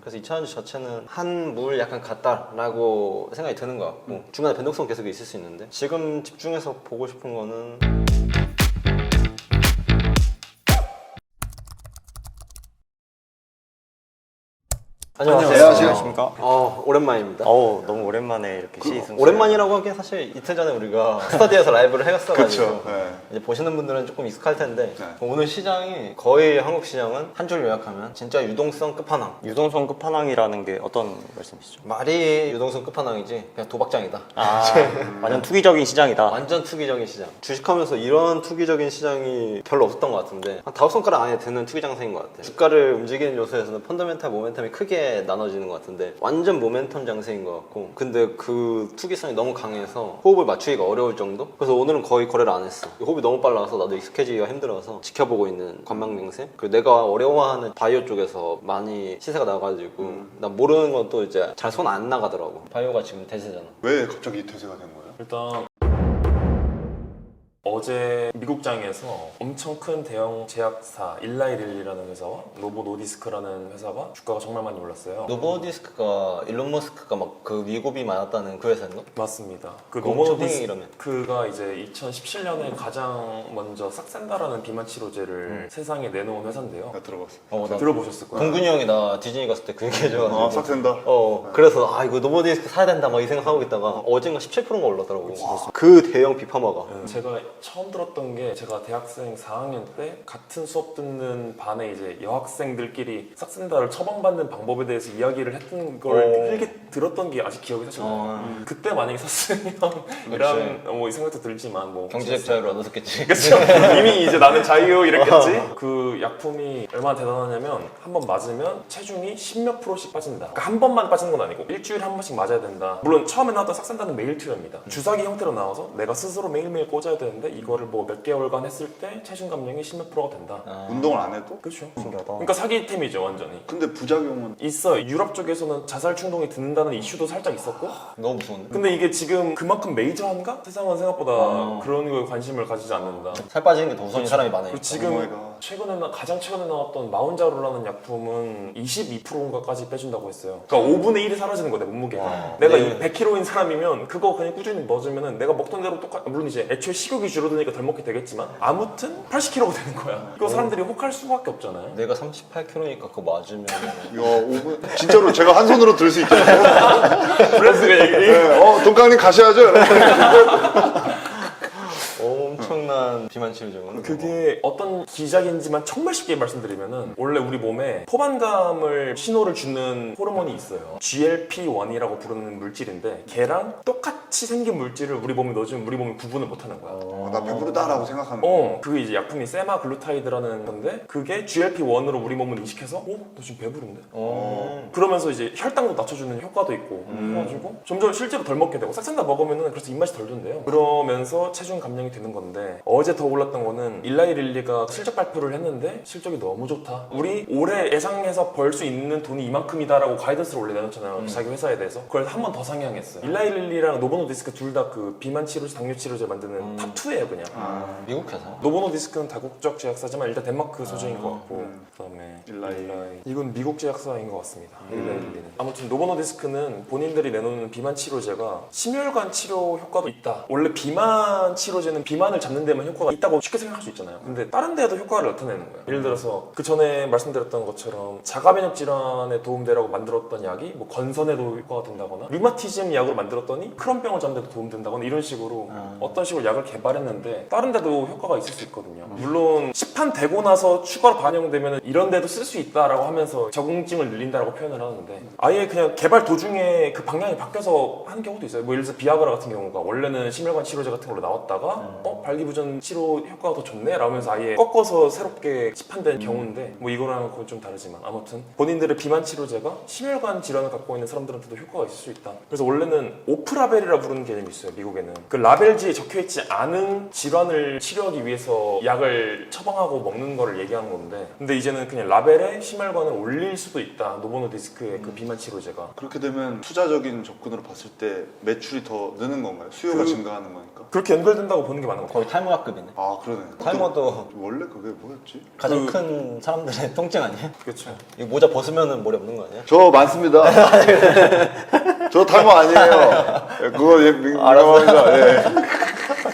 그래서 2000원주 자체는 한 물 약간 같다라고 생각이 드는 것 같고 중간에 변동성 계속 있을 수 있는데 지금 집중해서 보고 싶은 거는 안녕하십니까? 오랜만입니다. 너무 오랜만에 이렇게 시승. 오랜만이라고 하기엔 사실 이틀 전에 우리가 스타디에서 라이브를 해갔어가지고 그쵸. 네. 이제 보시는 분들은 조금 익숙할 텐데 네. 오늘 시장이 거의 한국 시장은 한 줄 요약하면 진짜 유동성 끝판왕. 유동성 끝판왕이라는 게 어떤 말씀이시죠? 말이 유동성 끝판왕이지 그냥 도박장이다. 완전 투기적인 시장이다. 완전 투기적인 시장. 주식하면서 이런 투기적인 시장이 별로 없었던 것 같은데 한 5손가락 안에 드는 투기 장세인 것 같아요. 주가를 움직이는 요소에서는 펀더멘탈, 모멘텀이 크게 나눠지는 것 같은데 완전 모멘텀 장세인 것 같고 근데 그 투기성이 너무 강해서 호흡을 맞추기가 어려울 정도? 그래서 오늘은 거의 거래를 안 했어. 호흡이 너무 빨라서 나도 익숙해지기가 힘들어서 지켜보고 있는 관망맹세. 그리고 내가 어려워하는 바이오 쪽에서 많이 시세가 나가지고 나 모르는 건 또 이제 잘 손 안 나가더라고. 바이오가 지금 대세잖아. 왜 갑자기 퇴세가 된 거예요? 일단 어제 미국장에서 엄청 큰 대형 제약사 일라이릴리라는 회사와 노보 노디스크라는 회사가 주가가 정말 많이 올랐어요. 노보디스크가 일론 머스크가 막 그 위고비 많았다는 그 회사인가? 맞습니다. 그 그거 노보 엄청 흥행이라며. 노디스크가 이제 2017년에 가장 먼저 싹센다라는 비만 치료제를 세상에 내놓은 회사인데요. 나 들어봤어. 나 들어보셨을 거예요. 동근이 형이 나 디즈니 갔을 때 그 얘기 해줘가지고 아, 싹센다? 그래서 이거 노보디스크 사야 된다 막 이 생각하고 있다가 어젠가 17%가 올랐더라고. 그 대형 비파마가. 제가 처음 들었던 게 제가 대학생 4학년 때 같은 수업 듣는 반에 이제 여학생들끼리 싹센다를 처방받는 방법에 대해서 이야기를 했던 걸 일개 들었던 게 아직 기억이 사실 나요. 그때 만약에 샀으면 이런 이 생각도 들지만 뭐 경제적 자유를 얻었겠지. 그렇죠. 이미 이제 나는 자유 이랬겠지. 그 약품이 얼마나 대단하냐면 한 번 맞으면 체중이 10몇 프로씩 빠진다. 그러니까 한 번만 빠지는 건 아니고 일주일에 한 번씩 맞아야 된다. 물론 처음에 나왔던 싹센다는 매일 투여입니다. 주사기 형태로 나와서 내가 스스로 매일매일 꽂아야 되는데 이거를 뭐 몇 개월간 했을 때 체중 감량이 10몇 프로가 된다. 운동을 안 해도? 그렇죠. 신기하다. 그러니까 사기템이죠 완전히. 근데 부작용은? 있어. 유럽 쪽에서는 자살 충동이 든다는 이슈도 살짝 있었고. 너무 무서운데. 근데 이게 지금 그만큼 메이저한가? 세상은 생각보다 그런 거에 관심을 가지지 않는다. 살 빠지는 게 더 우선인 사람이 많아요. 그리고 지금 오마이갓. 가장 최근에 나왔던 마운자로라는 약품은 22%인가까지 빼준다고 했어요. 그러니까 5분의 1이 사라지는 거야 내 몸무게. 내가 100kg인 사람이면 그거 그냥 꾸준히 먹으면은 내가 먹던 대로 물론 이제 애초에 식욕이 줄어드니까 덜 먹게 되겠지만 아무튼 80kg가 되는 거야. 그거 사람들이 혹할 수밖에 없잖아요. 내가 38kg니까 그거 맞으면 이야, 5분. 진짜로 제가 한 손으로 들 수 있겠네요. 브레스가 얘기. 네, 동강님 가셔야죠. 엄청난 비만 치료제구나. 그게 어떤 기작인지만 정말 쉽게 말씀드리면은 원래 우리 몸에 포만감을 신호를 주는 호르몬이 있어요. GLP-1이라고 부르는 물질인데 걔랑 똑같이 생긴 물질을 우리 몸에 넣어주면 우리 몸이 구분을 못하는 거야. 나 배부르다라고 생각하는 거야. 그게 이제 약품이 세마글루타이드라는 건데 그게 GLP-1으로 우리 몸을 인식해서 너 지금 배부른데? 그러면서 이제 혈당도 낮춰주는 효과도 있고 해가지고 점점 실제로 덜 먹게 되고 싹센다 먹으면은 그래서 입맛이 덜 든대요. 그러면서 체중 감량이 되는 건데 어제 더 올랐던 거는 일라이릴리가 실적 발표를 했는데 실적이 너무 좋다. 우리 올해 예상해서 벌 수 있는 돈이 이만큼이다라고 가이던스를 원래 내놓잖아요. 자기 회사에 대해서. 그걸 한 번 더 상향했어요. 일라이릴리랑 노보노디스크 둘 다 그 비만 치료제, 당뇨 치료제 만드는 탑2예요 그냥. 미국 회사. 노보노디스크는 다국적 제약사지만 일단 덴마크 소재인 것 같고 그다음에 일라이 이건 미국 제약사인 것 같습니다. 일라이릴리는. 아무튼 노보노디스크는 본인들이 내놓는 비만 치료제가 심혈관 치료 효과도 있다. 원래 비만 치료제는 비만을 잡는 데만 효과가 있다고 쉽게 생각할 수 있잖아요. 근데 다른 데에도 효과를 나타내는 거예요. 예를 들어서 그 전에 말씀드렸던 것처럼 자가면역 질환에 도움되라고 만들었던 약이 뭐 건선에도 효과가 된다거나 류마티즘 약으로 만들었더니 크론병을 잡는 데도 도움된다거나 이런 식으로 어떤 식으로 약을 개발했는데 다른 데도 효과가 있을 수 있거든요. 물론 시판되고 나서 추가로 반영되면 이런 데도 쓸 수 있다라고 하면서 적응증을 늘린다라고 표현을 하는데 아예 그냥 개발 도중에 그 방향이 바뀌어서 하는 경우도 있어요. 뭐 예를 들어서 비아그라 같은 경우가 원래는 심혈관 치료제 같은 걸로 나왔다가 발기부전 치료 효과가 더 좋네 라면서 아예 꺾어서 새롭게 시판된 경우인데 뭐 이거랑 그건 좀 다르지만 아무튼 본인들의 비만 치료제가 심혈관 질환을 갖고 있는 사람들한테도 효과가 있을 수 있다. 그래서 원래는 오프라벨이라 부르는 개념이 있어요. 미국에는 그 라벨지에 적혀있지 않은 질환을 치료하기 위해서 약을 처방하고 먹는 거를 얘기하는 건데 근데 이제는 그냥 라벨에 심혈관을 올릴 수도 있다. 노보노디스크의 그 비만 치료제가. 그렇게 되면 투자적인 접근으로 봤을 때 매출이 더 느는 건가요? 수요가 증가하는 거니까? 그렇게 연결된다고 보는 게 맞는 것 같아요. 거의 탈모약급이네. 아 그러네. 타이머도 원래 그게 뭐였지? 가장 큰 사람들의 통증 아니에요? 그렇죠. 이거 모자 벗으면은 머리 없는 거 아니야? 저 많습니다. 저 탈모 아니에요. 그거 민감합니다. 예.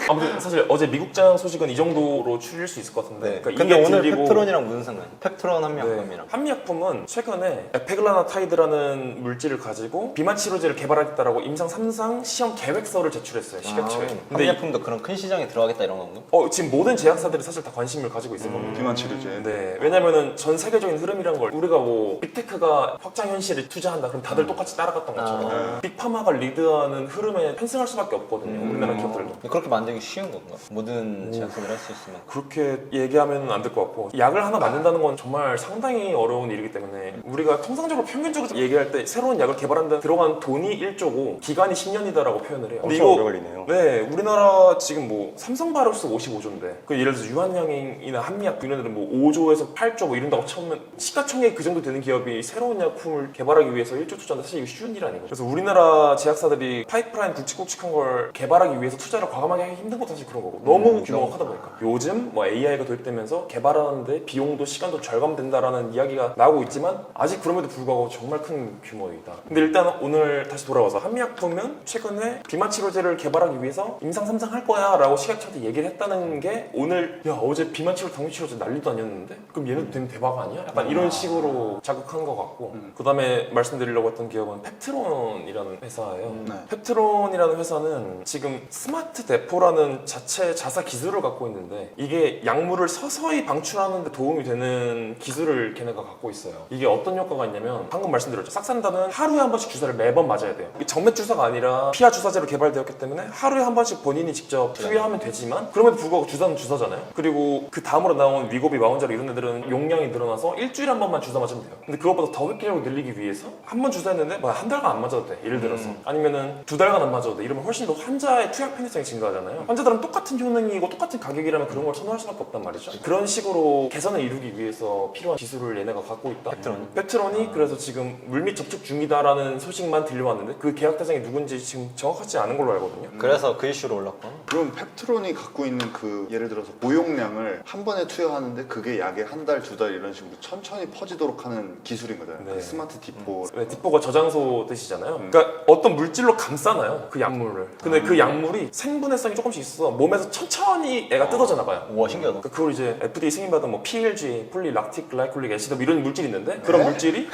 아무튼 사실 어제 미국장 소식은 이 정도로 추릴 수 있을 것 같은데. 네. 그러니까 근데 이게 오늘 들리고 팩트론이랑 무슨 상관이야? 팩트론 한미약품이랑. 네. 한미약품은 최근에 에페글라나타이드라는 물질을 가지고 비만 치료제를 개발하겠다라고 임상 3상 시험 계획서를 제출했어요. 식약처에. 근데 한미약품도 그런 큰 시장에 들어가겠다 이런 건가? 지금 모든 제약사들이 사실 다 관심을 가지고 있을 겁니다. 비만 치료제. 네, 왜냐면은 전 세계적인 흐름이란 걸 우리가 뭐 빅테크가 확장 현실에 투자한다 그럼 다들 똑같이 따라갔던 것처럼 빅파마가 리드하는 흐름에 편승할 수밖에 없거든요. 우리나라 기업들도. 그렇게 만들기 쉬운 건가? 모든 제약사들 할 수 있으면. 그렇게 얘기하면 안 될 것 같고 약을 하나 만든다는 건 정말 상당히 어려운 일이기 때문에 우리가 통상적으로 평균적으로 얘기할 때 새로운 약을 개발한다 들어간 돈이 1조고 기간이 10년이다라고 표현을 해요. 근데 엄청 오래 걸리네요. 네, 우리나라 지금 뭐 삼성바이오로스 55조인데 그 예를 들어서 유한양행이나 한미약 이런 데는 뭐 5조에서 8조 뭐 이런다고 처음에 시가총액 그 정도 되는 기업이 새로운 약품을 개발하기 위해서 1조 투자한다 사실 이거 쉬운 일 아니거든요. 그래서 우리나라 제약사들이 파이프라인 굵직굵직한 걸 개발하기 위해서 투자를 과감하게 하기 힘든 것도 사실 그런 거고 너무 규모가 크다 보니까 요즘 뭐 AI가 도입되면서 개발하는데 비용도 시간도 절감된다라는 이야기가 나오고 있지만 아직 그럼에도 불구하고 정말 큰 규모이다. 근데 일단 오늘 다시 돌아와서 한미약품은 최근에 비만 치료제를 개발하기 위해서 임상 3상 할 거야 라고 식약처한테 얘기를 했다는 게 오늘 야 어제 비만 치료 당뇨 치료제 난리도 아니었는데 그럼 얘는 되면 대박 아니야? 약간 이런 식으로 자극한 것 같고 그 다음에 말씀드리려고 했던 기업은 펩트론이라는 회사예요. 펩트론이라는 회사는 지금 스마트 데포라는 자체 자사 기술을 갖고 있는데 이게 약물을 서서히 방출하는 데 도움이 되는 기술을 걔네가 갖고 있어요. 이게 어떤 효과가 있냐면 방금 말씀드렸죠. 싹산다는 하루에 한 번씩 주사를 매번 맞아야 돼요. 이게 정맥 주사가 아니라 피하 주사제로 개발되었기 때문에 하루에 한 번씩 본인이 직접 투여하면 되지만 그럼에도 불구하고 주사는 주사잖아요. 그리고 그 다음으로 나온 위고비, 마운자로 이런 애들은 용량이 늘어나서 일주일에 한 번만 주사 맞으면 돼요. 근데 그것보다 더 획기적으로 늘리기 위해서 한 번 주사했는데 뭐 한 달간 안 맞아도 돼. 예를 들어서 아니면은 2달간 안 맞아도 돼. 이러면 훨씬 더 환자의 투약 편의성이 증가하잖아요. 환자들은 똑같은 효능이고 똑같은 가격이라면 그런 걸 선호할 수밖에 없단 말이죠. 그런 식으로 개선을 이루기 위해서 필요한 기술을 얘네가 갖고 있다. 펩트론이 그래서 지금 물밑 접촉 중이다라는 소식만 들려왔는데 그 계약 대상이 누군지 지금 정확하지 않은 걸로 알거든요. 그래서 그 이슈로 올랐구나. 그럼 펩트론이 갖고 있는 그 예를 들어서 고용량을 한 번에 투여하는데 그게 약에 한 달, 두 달 이런 식으로 천천히 퍼지도록 하는 기술인 거잖아요. 네. 그 스마트 디포. 네, 디포가 저장소 뜻이잖아요. 그러니까 어떤 물질로 감싸나요, 그 약물을. 근데 그 약물이 생분해성이 조금씩 있어서 몸에서 천천히 애가 뜯어져 나가요. 우와 신기하다. 그러니까 그걸 이제 FDA 승인받은 뭐 PLG, 폴리락틱 글라이콜릭 애시드 뭐 이런 물질이 있는데 그런 물질이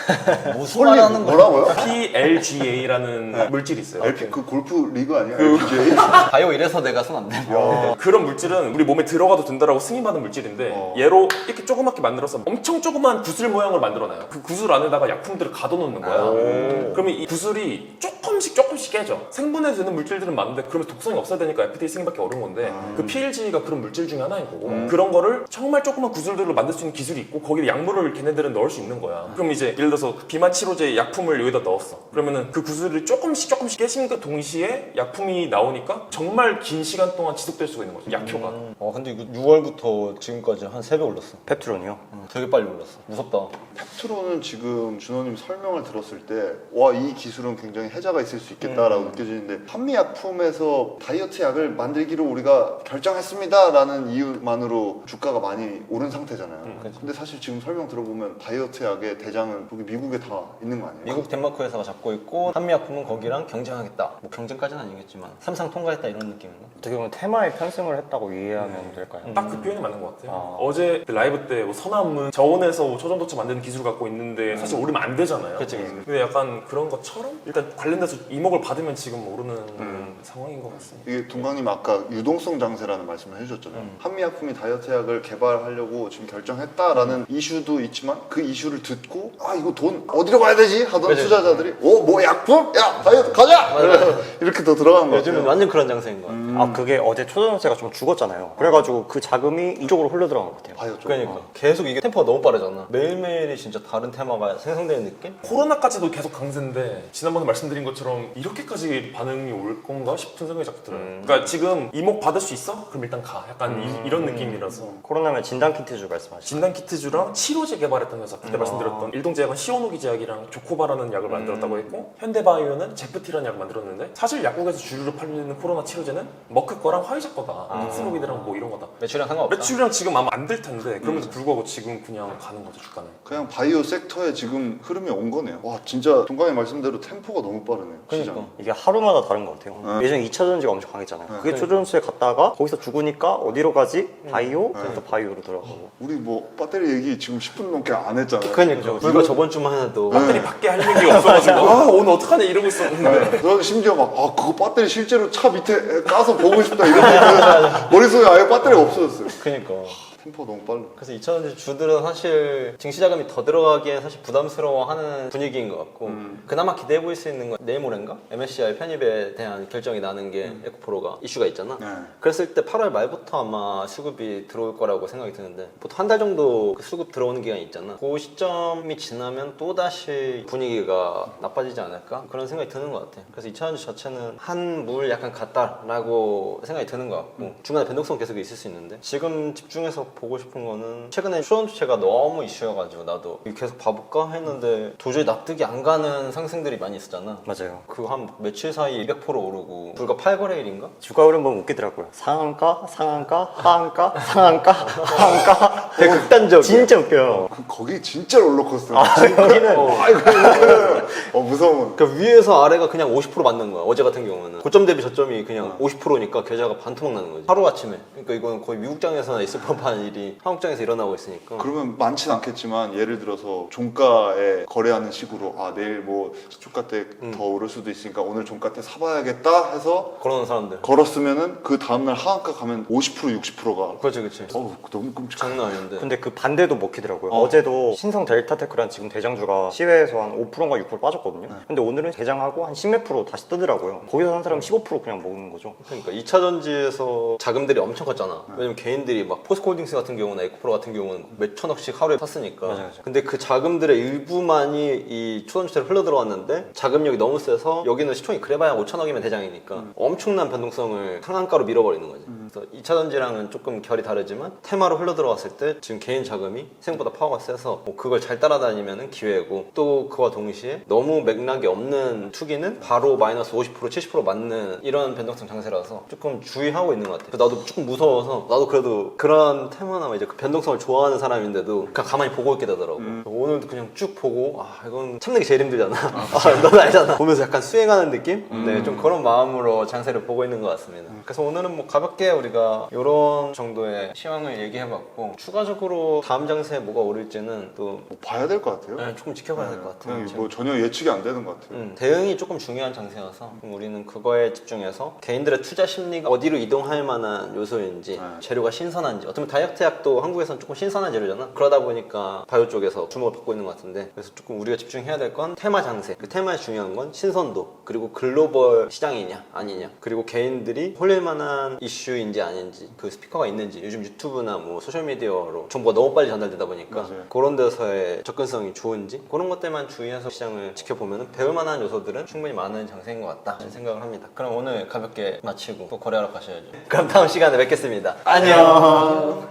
무슨 말 하는 거야? 뭐라고요? PLGA라는 물질이 있어요. LP 그 골프 리그 아니야? LPGA? 바이오 이래서 내가 손 안 대. 그런 물질은 우리 몸에 들어가도 된다라고 승인받은 물질인데 얘로 이렇게 조그맣게 만들어서 엄청 조그만 구슬 모양을 만들어놔요. 그 구슬 안에다가 약품들을 가둬놓는 거야. 그러면 이 구슬이 조금씩 깨져. 생분해되는 물질들은 많은데 그러면 독성이 없어야 되니까 FDA 승인받기 어려운 건데 그 PLG가 그런 물질 중에 하나인 거고 그런 거를 정말 조그만 구슬들로 만들 수 있는 기술이 있고 거기에 약물을 걔네들은 넣을 수 있는 거야. 그럼 이제 예를 들어서 비만 치료제 약품을 여기다 넣었어. 그러면은 그 구슬이 조금씩 깨진과 동시에 약품이 나오니까 정말 긴 시간 동안 지속될 수가 있는 거죠. 약효가. 근데 이거 6월부터 지금까지 한 3배 올랐어. 펩트론이요? 되게 빨리 올랐어. 무섭다. 펩트론은 지금 준호님 설명을 들었을 때 와 이 기술은 굉장히 혜자가 있을 수 있겠다라고 느껴지는데 한미약품에서 다이어트 약을 만들기로 우리가 결정했습니다 라는 이유만으로 주가가 많이 오른 상태잖아요. 근데 사실 지금 설명 들어보면 다이어트 약의 대장은 거기 미국에 다 있는 거 아니에요? 미국 덴마크 회사가 잡고 있고 한미약품은 거기랑 경쟁하겠다. 뭐 경쟁까지는 아니겠지만 삼상 통과했다 이런 느낌인가? 어떻게 보면 테마에 편승을 했다고 이해하면 될까요? 딱 그 표현이 맞는 것 같아요. 어제 라이브 때 뭐 선암문 저온에서 뭐 초전도체 만드는 기술 갖고 있는데 사실 오르면 안 되잖아요. 그치. 근데 약간 그런 것처럼 일단 관련돼서 이목을 받으면 지금 오르는 상황인 것 같습니다. 이게 동강님 아까 유동성 장세라는 말씀을 해주셨잖아요. 한미약품이 다이어트 약을 개발하려고 지금 결정했다라는 이슈도 있지만 그 이슈를 듣고 아 이거 돈 어디로 가야 되지? 하던 그치. 투자자들이 뭐 약품? 야 다이어트 가자! 이렇게 더 들어가는 거 요즘은 같아요. 완전 그런 장세인 것 같아. 아 그게 어제 초전도체가 좀 죽었잖아요. 그래가지고 그 자금이 이쪽으로 흘러 들어간 것 같아요. 바이오 쪽. 그러니까 계속 이게 템포가 너무 빠르잖아. 매일매일이 진짜 다른 테마가 생성되는 느낌? 코로나까지도 계속 강세인데 지난번에 말씀드린 것처럼 것처럼 이렇게까지 반응이 올 건가 싶은 생각이 자꾸 들어요. 그러니까 지금 이목 받을 수 있어? 그럼 일단 가. 약간 이런 느낌이라서. 코로나면 진단키트주 말씀하시죠. 진단키트주랑 치료제 개발했던 회사, 그때 말씀드렸던 일동제약은 시오노기 제약이랑 조코바라는 약을 만들었다고 했고, 현대바이오는 제프티라는 약을 만들었는데, 사실 약국에서 주류로 팔리는 코로나 치료제는 머크 거랑 화이자 거다. 엑스로비드랑 뭐 이런 거다. 매출이랑 상관없다. 매출이랑 지금 아마 안 될 텐데, 그럼에도 불구하고 지금 그냥 가는 거죠, 주가는. 그냥 바이오 섹터에 지금 흐름이 온 거네요. 와 진짜 동강의 말씀대로 템포가 너무 빠르네요. 그러니까. 시장. 이게 하루마다 다른 것 같아요. 예전에 2차전지가 엄청 강했잖아요. 그게 초전지에 갔다가 거기서 죽으니까 어디로 가지? 바이오? 그래서 바이오로 들어가고. 우리 뭐 배터리 얘기 지금 10분 넘게 안 했잖아요. 그러니까 불과 저번 주만 해도 배터리 밖에 할 얘기 없어가지고, 아, 오늘 어떡하냐 이러고 있었는데. 저는 심지어 막 그거 배터리 실제로 차 밑에 까서 보고 싶다 이런 머릿속에 아예 배터리가 없어졌어요. 그러니까. 템포 너무 빨라. 그래서 2차전지 주들은 사실 증시 자금이 더 들어가기엔 사실 부담스러워하는 분위기인 것 같고 그나마 기대해 보일 수 있는 건 내일 모레인가? MSCI 편입에 대한 결정이 나는 게 에코프로가 이슈가 있잖아. 네. 그랬을 때 8월 말부터 아마 수급이 들어올 거라고 생각이 드는데 보통 한 달 정도 그 수급 들어오는 기간이 있잖아. 그 시점이 지나면 또다시 분위기가 나빠지지 않을까? 그런 생각이 드는 것 같아. 그래서 2차전지 자체는 한 물 약간 같다라고 생각이 드는 것 같고 중간에 변동성 계속 있을 수 있는데 지금 집중해서 보고 싶은 거는 최근에 추론주체가 너무 이슈여가지고 나도 계속 봐볼까 했는데 도저히 납득이 안 가는 상승들이 많이 있었잖아. 맞아요. 그 한 며칠 사이에 200% 오르고 불과 8거래일인가? 주가 흐름 보면 웃기더라고요. 상한가, 상한가, 하한가, 상한가, 하한가. 되게 극단적이야. 진짜 웃겨요. 거기 진짜 롤러코스터. 여기는 무서운. 그러니까 위에서 아래가 그냥 50% 맞는 거야. 어제 같은 경우는 고점 대비 저점이 그냥 50%니까 계좌가 반토막 나는 거지. 하루아침에. 그러니까 이건 거의 미국장에서나 있을 법한 일이 한국장에서 일어나고 있으니까. 그러면 많진 않겠지만 예를 들어서 종가에 거래하는 식으로 내일 뭐 시초가 때 더 오를 수도 있으니까 오늘 종가 때 사봐야겠다 해서 그러는 사람들. 걸었으면은 그 다음날 하한가 가면 50% 60%가 그렇지 그렇지. 너무 끔찍해. 장난 아닌데. 근데 그 반대도 먹히더라고요. 어제도 신성 델타테크란 지금 대장주가 시외에서 한 5%인가 6% 빠졌거든요. 근데 오늘은 대장하고 한 10몇 프로 다시 뜨더라고요. 거기서 한 사람 15% 그냥 먹는 거죠. 그러니까 2차전지에서 자금들이 엄청 컸잖아. 왜냐면 개인들이 막 포스코홀딩스 같은 경우나 에코프로 같은 경우는 몇 천억씩 하루에 탔으니까. 맞아요. 근데 그 자금들의 일부만이 이 초전지체로 흘러 들어왔는데 자금력이 너무 세서 여기는 시총이 그래봐야 5천억이면 대장이니까 엄청난 변동성을 상한가로 밀어버리는 거지. 그래서 2차전지랑은 조금 결이 다르지만 테마로 흘러 들어왔을 때 지금 개인 자금이 생각보다 파워가 세서 뭐 그걸 잘 따라다니면 기회고 또 그와 동시에 너무 맥락이 없는 투기는 바로 마이너스 50% 70% 맞는 이런 변동성 장세라서 조금 주의하고 있는 것 같아. 나도 조금 무서워서 나도 그래도 그런 테마나 이제 그 변동성을 좋아하는 사람인데도 그냥 가만히 보고 있게 되더라고. 오늘도 그냥 쭉 보고 이건 참는 게 제일 힘들잖아. 넌 알잖아. 보면서 약간 수행하는 느낌? 네, 좀 그런 마음으로 장세를 보고 있는 것 같습니다. 그래서 오늘은 뭐 가볍게 우리가 이런 정도의 시황을 얘기해봤고 추가적으로 다음 장세에 뭐가 오를지는 또 뭐 봐야 될 것 같아요. 네, 조금 지켜봐야 될 것 같아요. 그냥 지금. 뭐 전혀 예측이 안 되는 것 같아요. 대응이 조금 중요한 장세여서 우리는 그거에 집중해서 개인들의 투자 심리가 어디로 이동할 만한 요소인지 재료가 신선한지 어쩌면 다이어트 약도 한국에서는 조금 신선한 재료잖아. 그러다 보니까 바이오 쪽에서 주목을 받고 있는 것 같은데 그래서 조금 우리가 집중해야 될 건 테마 장세. 그 테마에 중요한 건 신선도 그리고 글로벌 시장이냐 아니냐 그리고 개인들이 홀릴 만한 이슈인지 아닌지 그 스피커가 있는지 요즘 유튜브나 뭐 소셜미디어로 정보가 너무 빨리 전달되다 보니까 맞아요. 그런 데서의 접근성이 좋은지 그런 것들만 주의해서 시장을 지켜보면 배울 만한 요소들은 충분히 많은 장세인 것 같다 생각을 합니다. 그럼 오늘 가볍게 마치고 또 거래하러 가셔야죠. 그럼 다음 시간에 뵙겠습니다. 안녕.